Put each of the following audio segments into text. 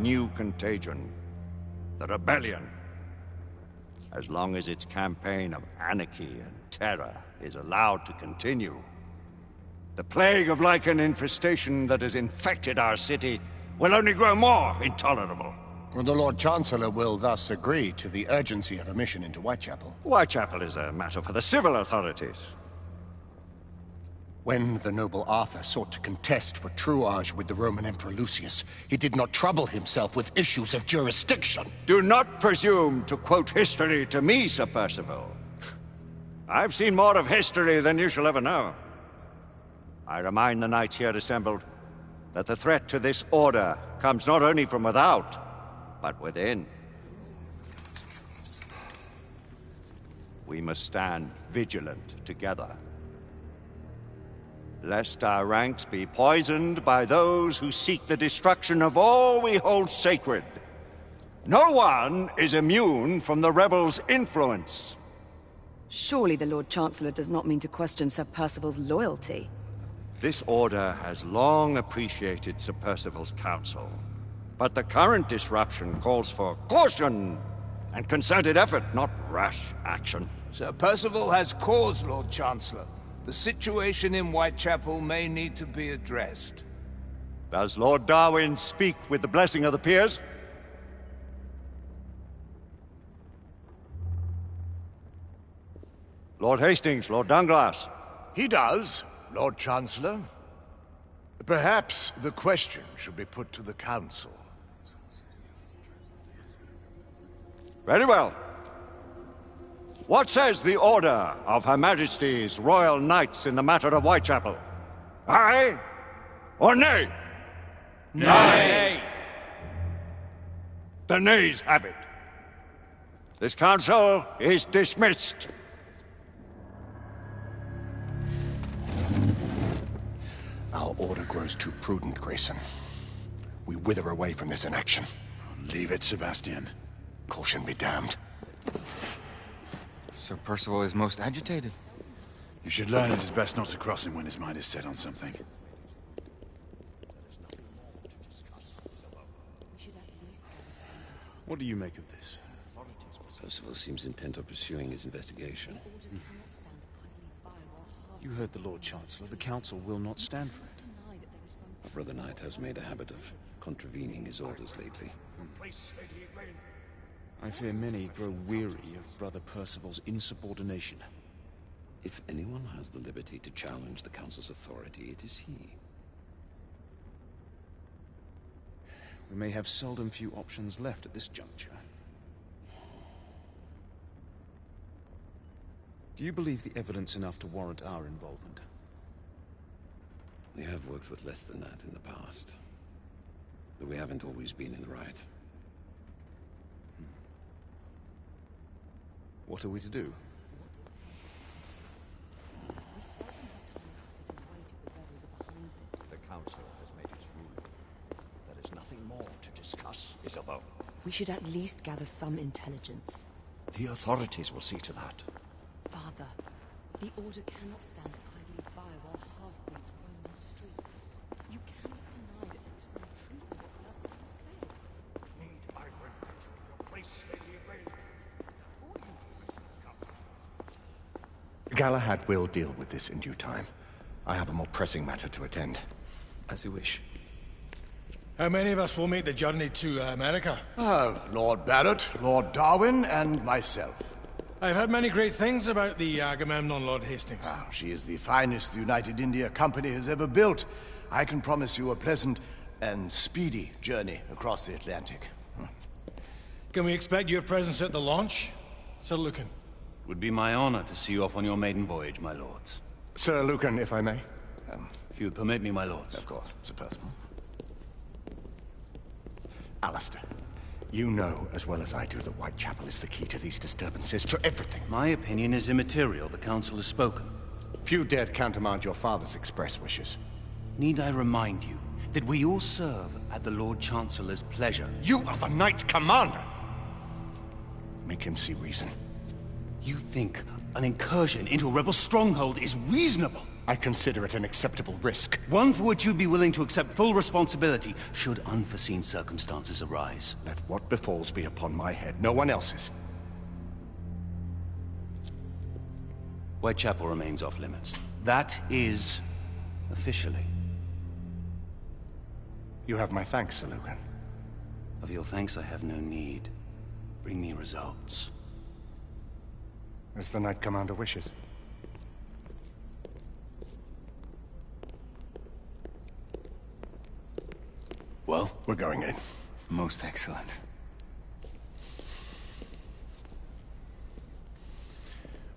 new contagion, the rebellion. As long as its campaign of anarchy and terror is allowed to continue, the plague of lichen infestation that has infected our city will only grow more intolerable. Well, the Lord Chancellor will thus agree to the urgency of a mission into Whitechapel. Whitechapel is a matter for the civil authorities. When the noble Arthur sought to contest for truage with the Roman Emperor Lucius, he did not trouble himself with issues of jurisdiction. Do not presume to quote history to me, Sir Percival. I've seen more of history than you shall ever know. I remind the knights here assembled that the threat to this order comes not only from without, but within. We must stand vigilant together, lest our ranks be poisoned by those who seek the destruction of all we hold sacred. No one is immune from the rebels' influence. Surely the Lord Chancellor does not mean to question Sir Percival's loyalty. This order has long appreciated Sir Percival's counsel, but the current disruption calls for caution and concerted effort, not rash action. Sir Percival has cause, Lord Chancellor. The situation in Whitechapel may need to be addressed. Does Lord Darwin speak with the blessing of the peers? Lord Hastings, Lord Dunglass. He does, Lord Chancellor. Perhaps the question should be put to the Council. Very well. What says the Order of Her Majesty's Royal Knights in the matter of Whitechapel? Aye or nay? Nay! The nays have it. This council is dismissed. Our order grows too prudent, Grayson. We wither away from this inaction. Leave it, Sebastian. Caution be damned. Sir Percival is most agitated. You should learn it is best not to cross him when his mind is set on something. What do you make of this? Percival seems intent on pursuing his investigation. You heard the Lord Chancellor. The Council will not stand for it. Our brother knight has made a habit of contravening his orders lately. I fear many grow weary of Brother Percival's insubordination. If anyone has the liberty to challenge the Council's authority, it is he. We may have seldom few options left at this juncture. Do you believe the evidence enough to warrant our involvement? We have worked with less than that in the past. But we haven't always been in the right. What are we to do? The Council has made its ruling. There is nothing more to discuss, Isabel. We should at least gather some intelligence. The authorities will see to that. Father, the Order cannot stand idly by while half-breeds roam the streets. You cannot deny that there is some truth in what Percival has said. Need I remind you of your place, Lady Elaine? Galahad will deal with this in due time. I have a more pressing matter to attend. As you wish. How many of us will make the journey to America? Lord Barrett, Lord Darwin, and myself. I've heard many great things about the Agamemnon, Lord Hastings. She is the finest the United India Company has ever built. I can promise you a pleasant and speedy journey across the Atlantic. Can we expect your presence at the launch, Sir Lucan? It would be my honor to see you off on your maiden voyage, my lords. Sir Lucan, if I may. If you would permit me, my lords. Of course, Sir Percival. Alistair, you know as well as I do that Whitechapel is the key to these disturbances, to everything. My opinion is immaterial. The Council has spoken. Few dared countermand your father's express wishes. Need I remind you that we all serve at the Lord Chancellor's pleasure? You are the Knight Commander! Make him see reason. You think an incursion into a rebel stronghold is reasonable? I consider it an acceptable risk. One for which you'd be willing to accept full responsibility should unforeseen circumstances arise. Let what befalls be upon my head, no one else's. Whitechapel remains off limits. That is... officially. You have my thanks, Sir Lucan. Of your thanks I have no need. Bring me results. As the Knight Commander wishes. Well? We're going in. Most excellent.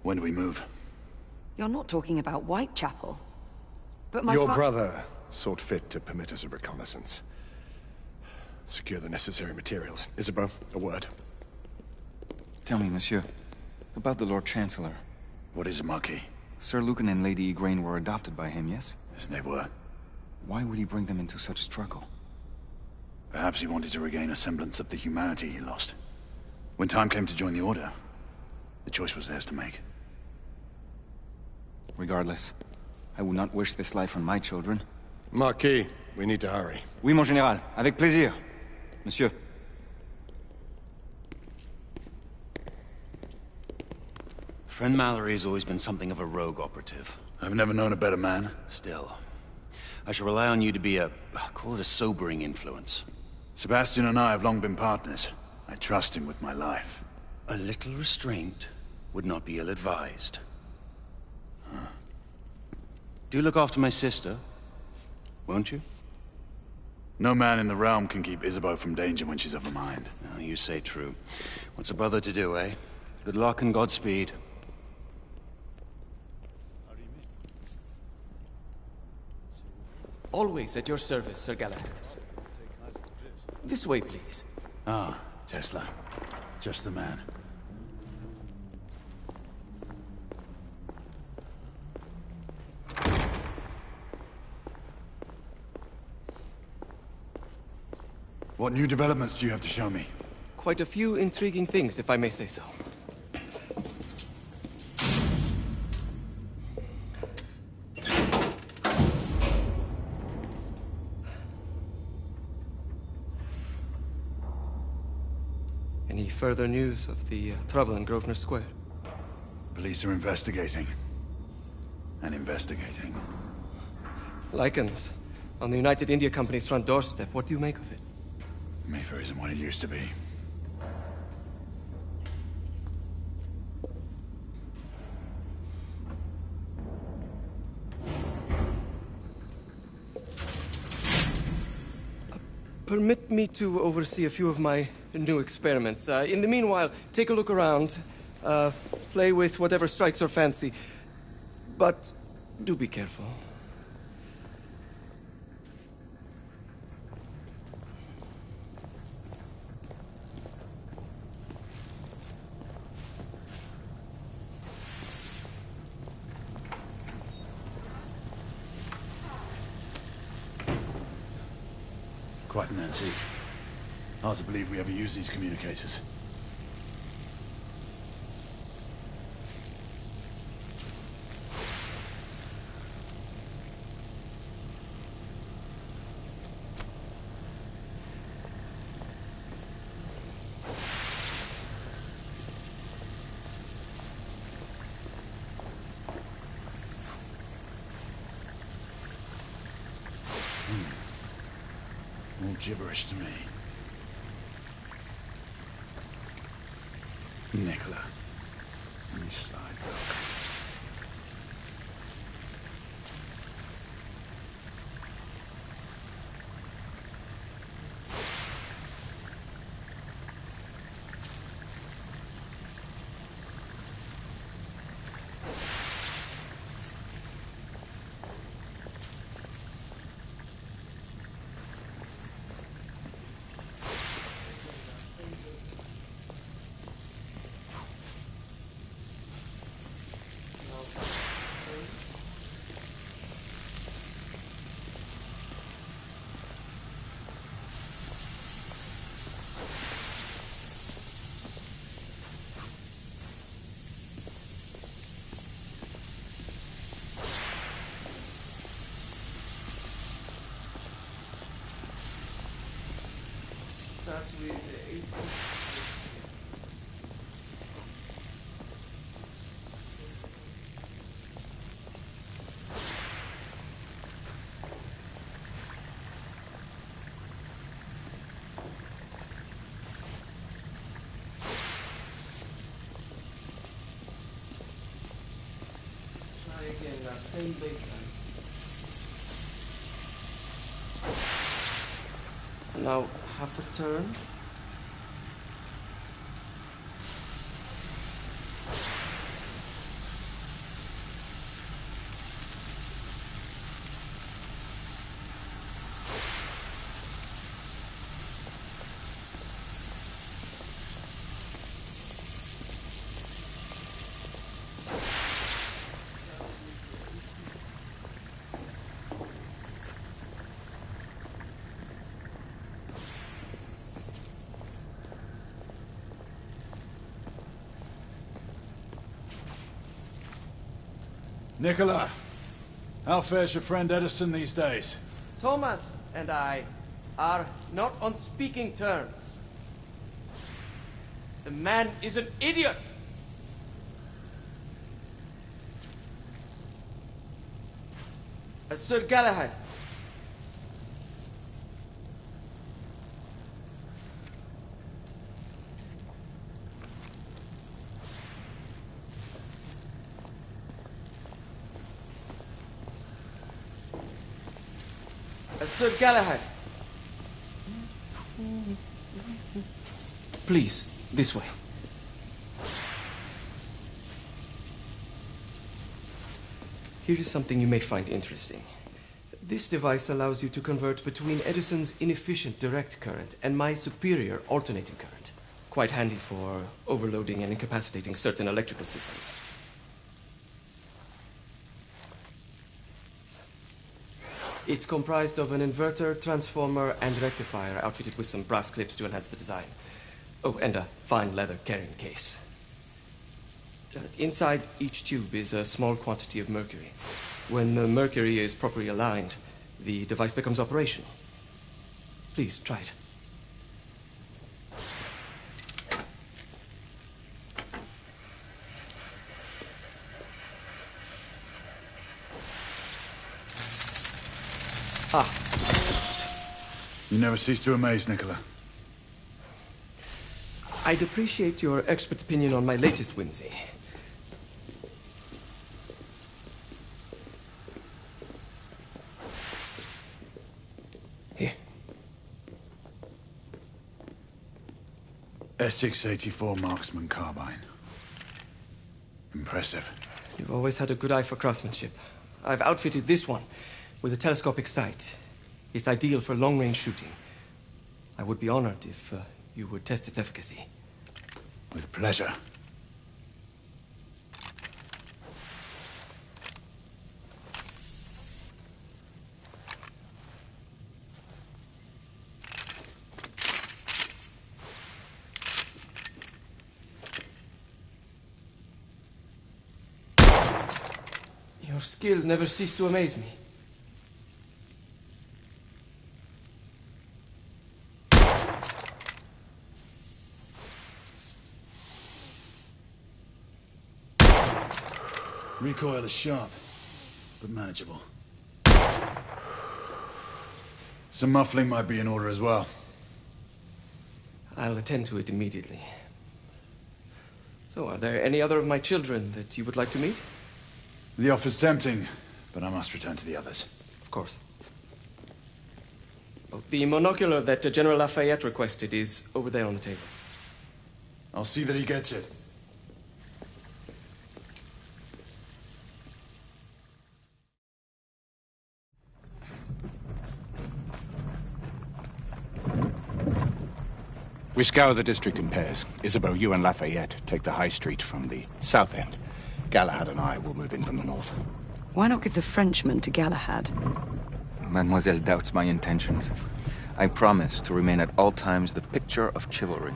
When do we move? You're not talking about Whitechapel. But my Your brother sought fit to permit us a reconnaissance. Secure the necessary materials. Isabeau, a word. Tell me, monsieur, about the Lord Chancellor. What is a Marquis? Sir Lucan and Lady Igraine were adopted by him, yes? Yes, they were. Why would he bring them into such struggle? Perhaps he wanted to regain a semblance of the humanity he lost. When time came to join the Order, the choice was theirs to make. Regardless, I would not wish this life on my children. Marquis, we need to hurry. Oui, mon général. Avec plaisir. Monsieur. Friend Mallory has always been something of a rogue operative. I've never known a better man. Still, I shall rely on you to be a... call it a sobering influence. Sebastian and I have long been partners. I trust him with my life. A little restraint would not be ill-advised. Huh. Do look after my sister, won't you? No man in the realm can keep Isabeau from danger when she's of a mind. Oh, you say true. What's a brother to do, eh? Good luck and Godspeed. Always at your service, Sir Galahad. This way, please. Ah, Tesla. Just the man. What new developments do you have to show me? Quite a few intriguing things, if I may say so. Any further news of the trouble in Grosvenor Square? Police are investigating. And investigating. Lycans, on the United India Company's front doorstep. What do you make of it? Mayfair isn't what it used to be. Permit me to oversee a few of my new experiments. In the meanwhile, take a look around. Play with whatever strikes your fancy. But do be careful. Quite an antique. Hard to believe we ever use these communicators. All gibberish to me. Nicola. You sly dog. Same baseline. Now, half a turn. Nicola, how fares your friend Edison these days? Thomas and I are not on speaking terms. The man is an idiot! Sir Galahad. Sir Galahad. Please, this way. Here is something you may find interesting. This device allows you to convert between Edison's inefficient direct current and my superior alternating current. Quite handy for overloading and incapacitating certain electrical systems. It's comprised of an inverter, transformer, and rectifier outfitted with some brass clips to enhance the design. Oh, and a fine leather carrying case. Inside each tube is a small quantity of mercury. When the mercury is properly aligned, the device becomes operational. Please, try it. You never cease to amaze, Nicola. I'd appreciate your expert opinion on my latest whimsy. Here. S684 Marksman Carbine. Impressive. You've always had a good eye for craftsmanship. I've outfitted this one with a telescopic sight. It's ideal for long-range shooting. I would be honored if you would test its efficacy. With pleasure. Your skills never cease to amaze me. Recoil is sharp, but manageable. Some muffling might be in order as well. I'll attend to it immediately. So, are there any other of my children that you would like to meet? The offer's tempting, but I must return to the others. Of course. Oh, the monocular that General Lafayette requested is over there on the table. I'll see that he gets it. We scour the district in pairs. Isabeau, you and Lafayette take the high street from the south end. Galahad and I will move in from the north. Why not give the Frenchman to Galahad? Mademoiselle doubts my intentions. I promise to remain at all times the picture of chivalry.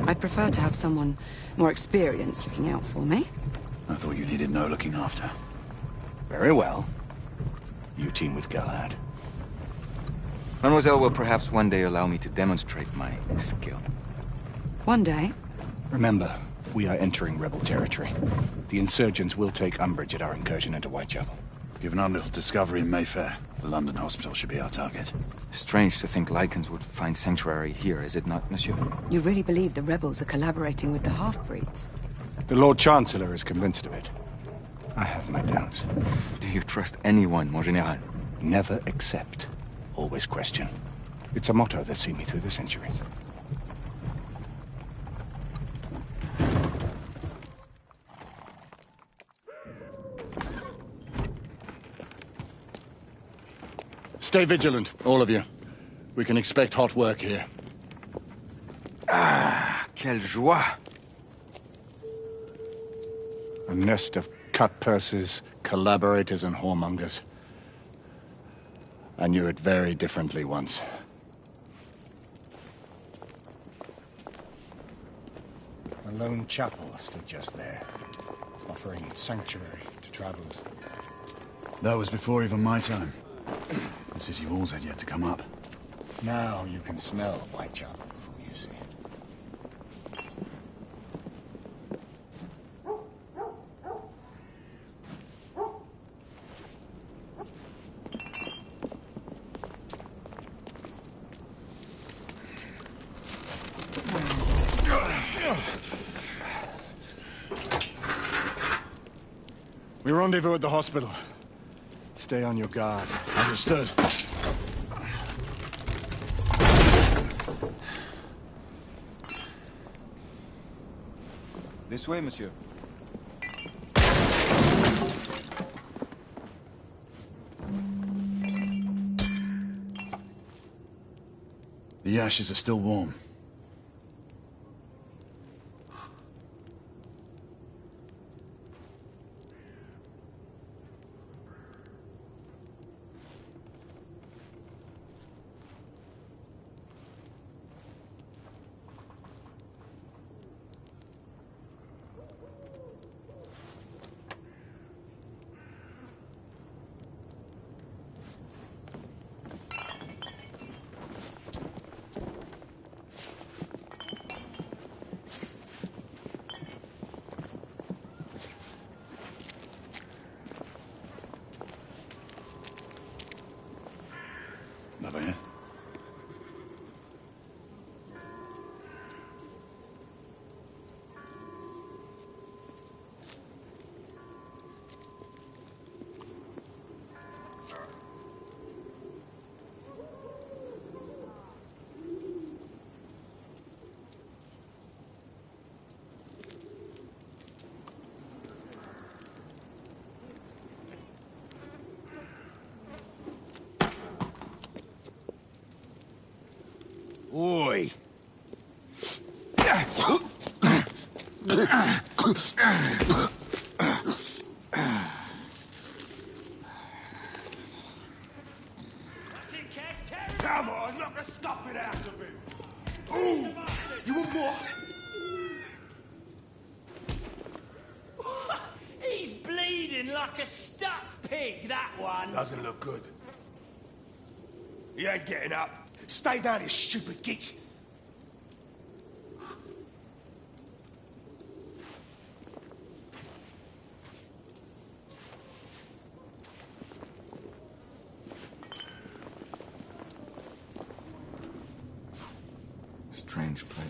I'd prefer to have someone more experienced looking out for me. I thought you needed no looking after. Very well. You team with Galahad. Mademoiselle will perhaps one day allow me to demonstrate my skill. One day? Remember, we are entering rebel territory. The insurgents will take umbrage at our incursion into Whitechapel. Given our little discovery in Mayfair, the London hospital should be our target. Strange to think Lycans would find sanctuary here, is it not, monsieur? You really believe the rebels are collaborating with the half-breeds? The Lord Chancellor is convinced of it. I have my doubts. Do you trust anyone, mon général? Never accept. Always question. It's a motto that's seen me through the centuries. Stay vigilant, all of you. We can expect hot work here. Ah, quelle joie! A nest of cut-pursers, collaborators, and whoremongers. I knew it very differently once. A lone chapel stood just there, offering sanctuary to travelers. That was before even my time. The city walls had yet to come up. Now you can smell Whitechapel before you see it. We rendezvous at the hospital. Stay on your guard. Understood. This way, monsieur. The ashes are still warm. Over here. Oi! Come on, knock the stuffing out of him! Ooh! You want more? He's bleeding like a stuck pig, that one. Doesn't look good. He ain't getting up. Stay down, you stupid git! Strange place.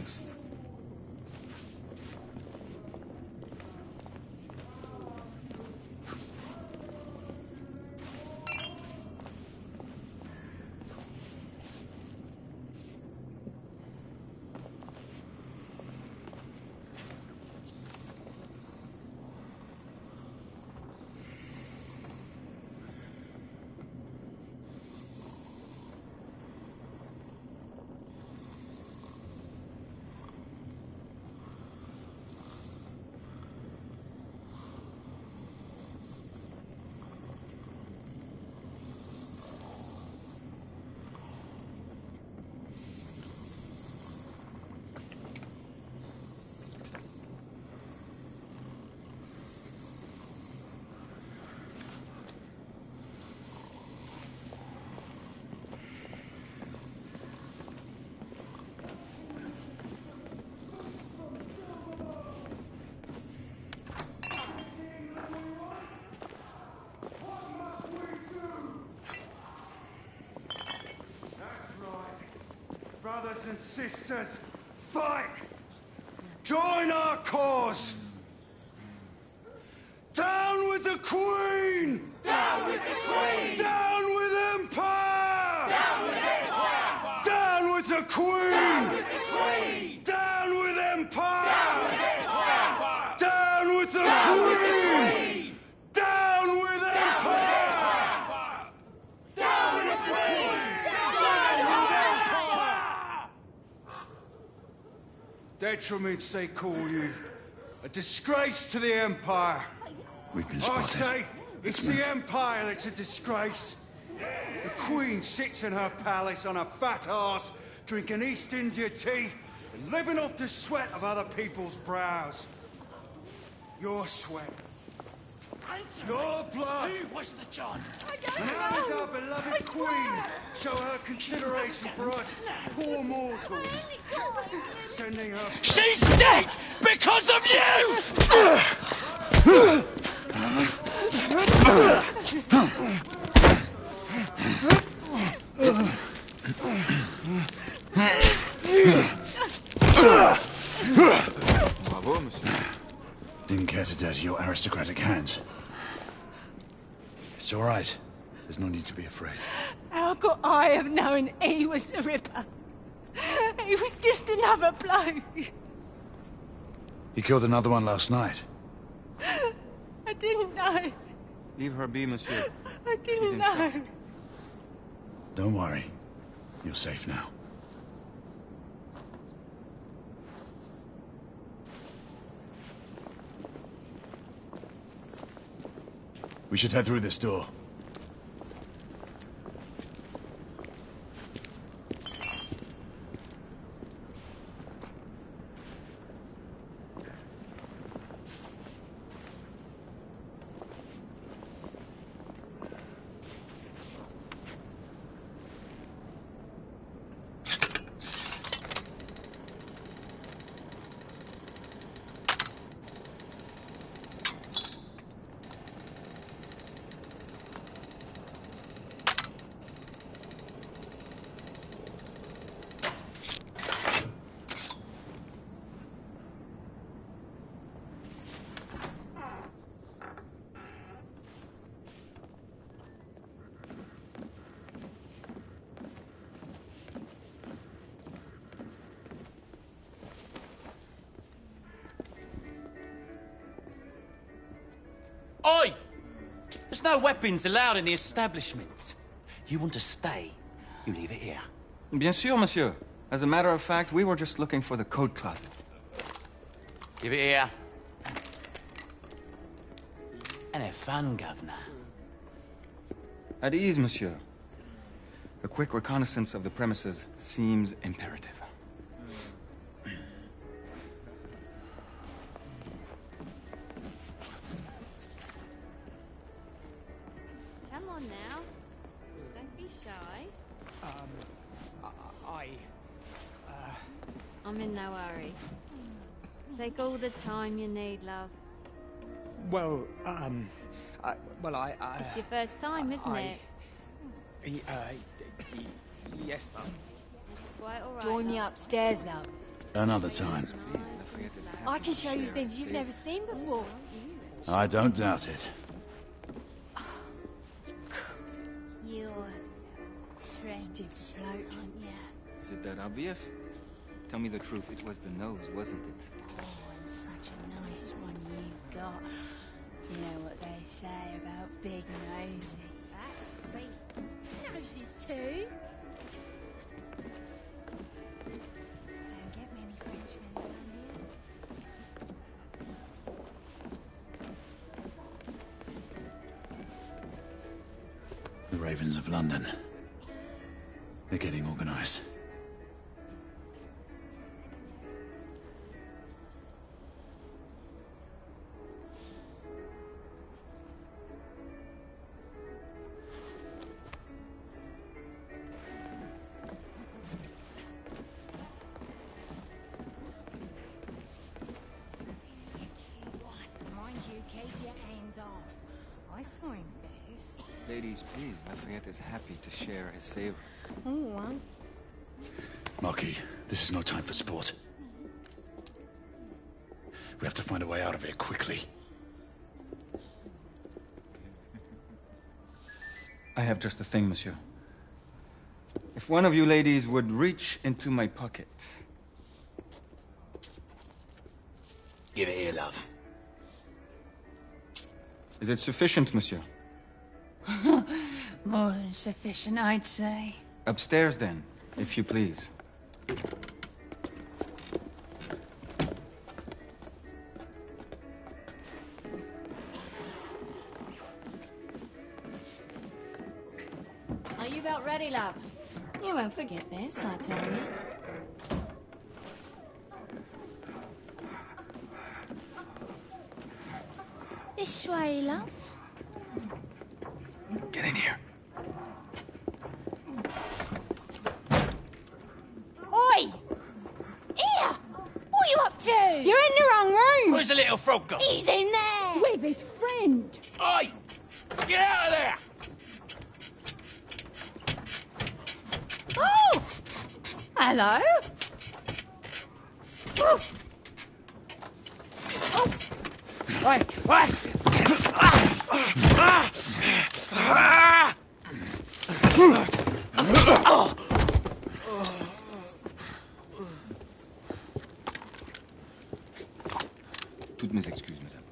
brothers and sisters, fight! Join our cause! Down with the Queen! Down with the Queen! Down with Empire! Down with Empire! Down with the Queen! Down with the Queen! Down with Empire! Down with Empire! Down with the Queen! Down with Empire! Down with the Queen! Detriments, they call you. A disgrace to the Empire. We've been I spotted. say, it's the Empire that's a disgrace. The Queen sits in her palace on a fat arse, drinking East India tea and living off the sweat of other people's brows. Your sweat. Your blood. Who was the John? And how does our beloved Queen show her consideration for us poor mortals? Sending her... She's dead because of you! Bravo, monsieur. Didn't care to dirty your aristocratic hands. It's all right. There's no need to be afraid. How could I have known he was the Ripper? He was just another bloke. He killed another one last night. I didn't know. Leave her be, monsieur. I didn't know. Don't worry. You're safe now. We should head through this door. Oi! There's no weapons allowed in the establishment. You want to stay, you leave it here. Bien sûr, monsieur. As a matter of fact, we were just looking for the code closet. Give it here. And have fun, Governor. At ease, monsieur. A quick reconnaissance of the premises seems imperative. Come on now. Don't be shy. I'm in no hurry. Take all the time you need, love. Well, It's your first time, isn't it? Yes, Mum. It's quite all right. Join me upstairs, love. Another time. I can show you things you've never seen before. I don't doubt it. You're Stupid bloke. aren't you? Is it that obvious? Tell me the truth, it was the nose, wasn't it? Oh, and such a nice one you've got. You know what they say about big noses. That's right. Noses too. Don't get many Frenchmen around here. The Ravens of London. They're getting organized. Mind you, keep your hands off. I saw him first. Ladies, please, Lafayette is happy to share his favor. Oh, well. Marquis, this is no time for sport. We have to find a way out of here quickly. I have just the thing, monsieur. If one of you ladies would reach into my pocket. Give it here, love. Is it sufficient, monsieur? More than sufficient, I'd say. Upstairs, then, if you please. Are you about ready, love? You won't forget this, I tell you. This way, love. Get in here. Oi! Here! What are you up to? You're in the wrong room! Where's the little frog gone? He's in there! With his friend! Oi! Get out of there! Oh! Hello? Oh! Oi! Oi! Toutes mes excuses, madame.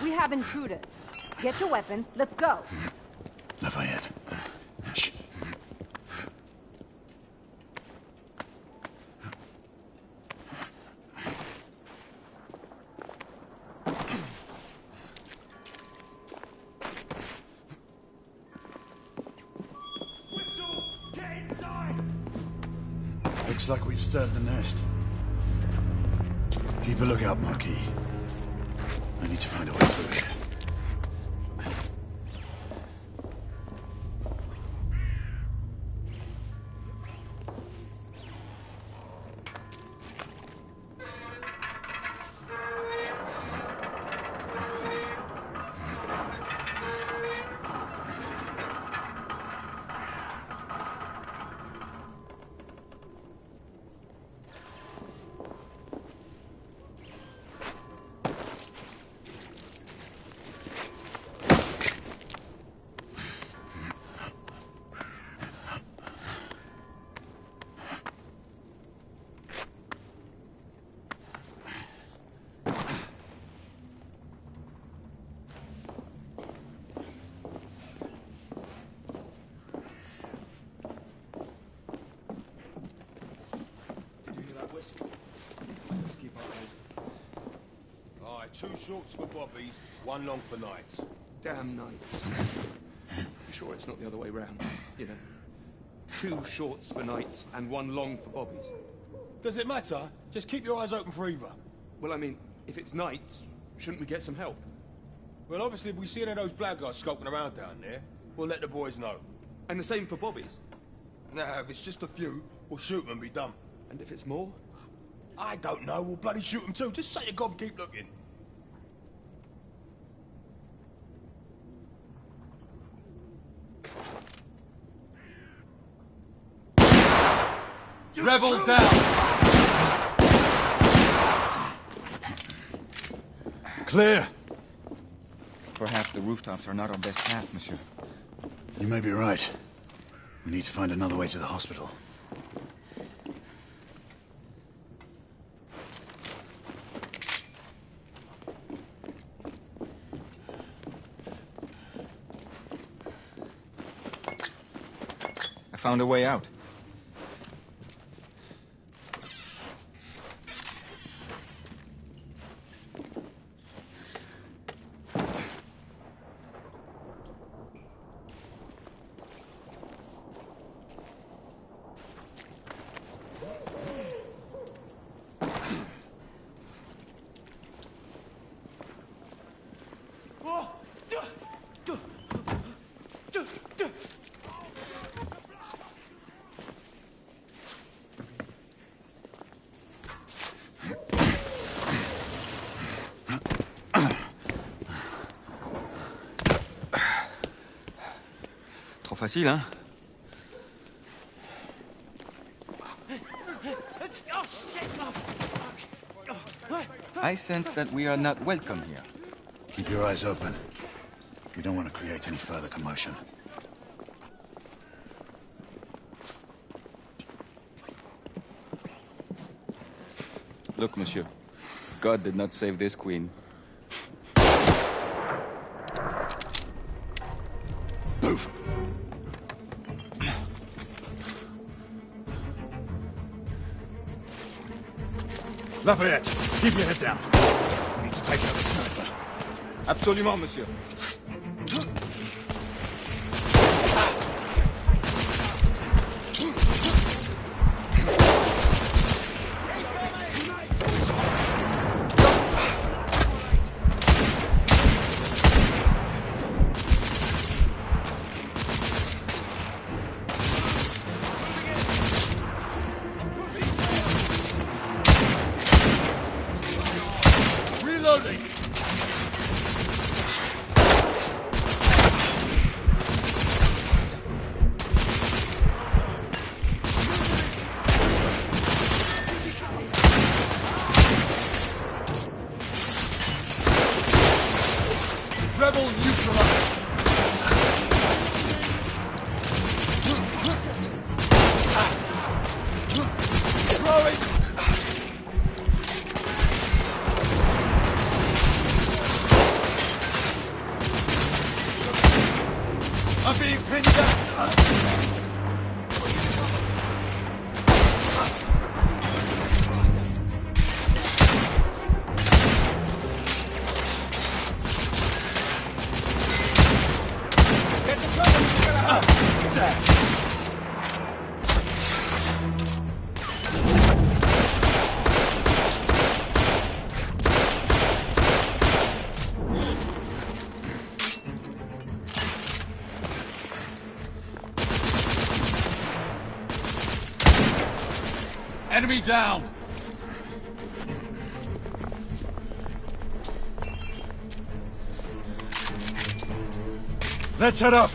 We have intruders. Get your weapons. Let's go. Lafayette. Shh. Looks like we've stirred the nest. Keep a lookout, Marquis. I need to find a way through here. Aye, 2 shorts for bobbies, 1 long for nights. Damn nights. You sure it's not the other way round? You know, 2 shorts for nights and 1 long for bobbies. Does it matter? Just keep your eyes open for either. Well, I mean, if it's nights, shouldn't we get some help? Well, obviously, if we see any of those blackguards skulking around down there, we'll let the boys know. And the same for bobbies? Now, if it's just a few, we'll shoot them and be done. And if it's more? I don't know, we'll bloody shoot them too. Just shut your gob and keep looking. Rebel down! Clear! Perhaps the rooftops are not our best path, monsieur. You may be right. We need to find another way to the hospital. I found a way out. facile, hein? I sense that we are not welcome here. Keep your eyes open. We don't want to create any further commotion. Look, monsieur. God did not save this queen. Move! Lafayette, keep your head down. We need to take out the sniper. Absolument, monsieur. Reloading! Rebel neutralized! Throwing! I'm being pinned down! Enemy down! Let's head up!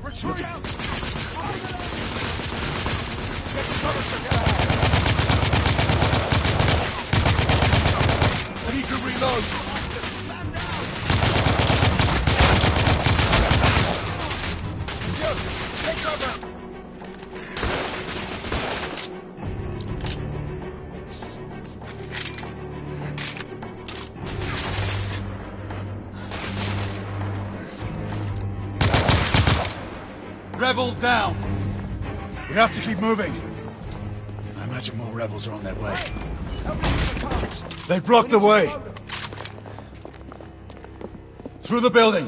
Retreat! I need to reload! Take cover! Rebel down! We have to keep moving. I imagine more rebels are on their way. They've blocked the way. Through the building.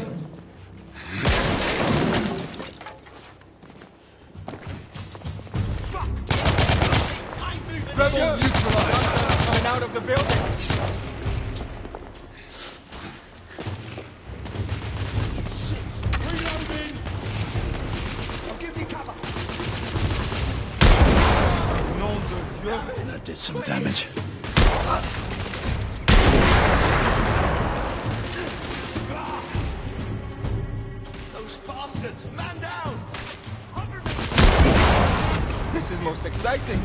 Rebel neutralized. Coming out of the building. That did some damage. Those bastards! Man down! This is most exciting.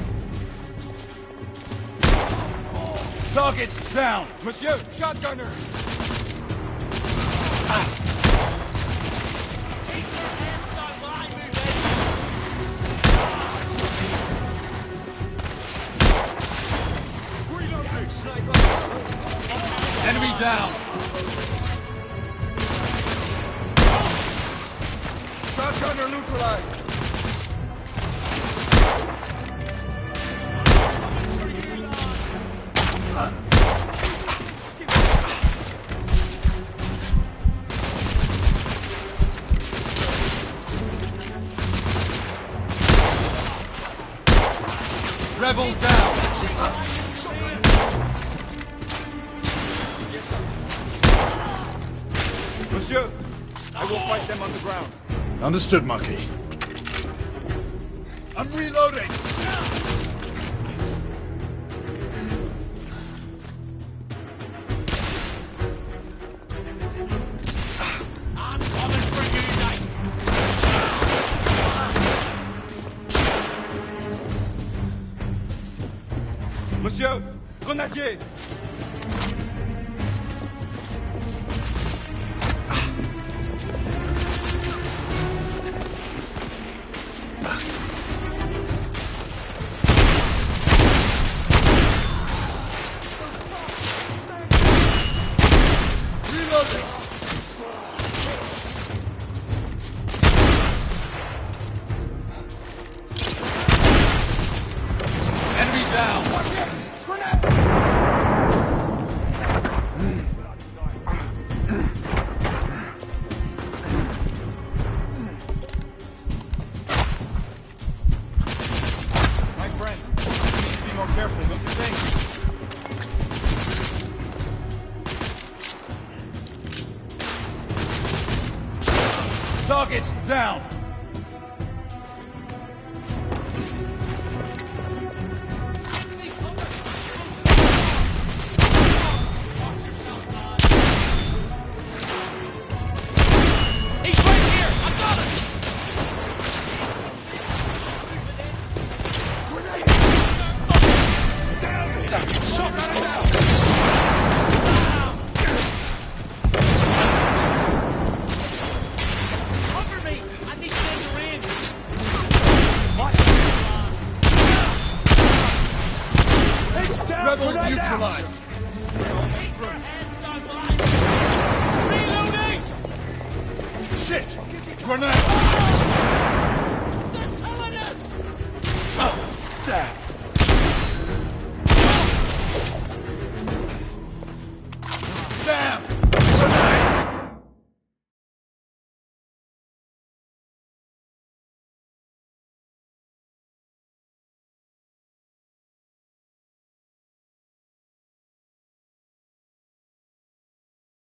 Targets down! Monsieur, shotgunner! Enemy down! Shotgunner neutralized! Rebel down! Monsieur, I will fight them on the ground. Understood, Marquis. I'm reloading! I'm coming for you, knight! Monsieur, grenadier! Enemy down! My friend, you need to be more careful, don't you think? Target down! He's right here! I got him! Cover me! I need to send her in! It's down! Rebel neutralized! Reloading! Shit! Grenade!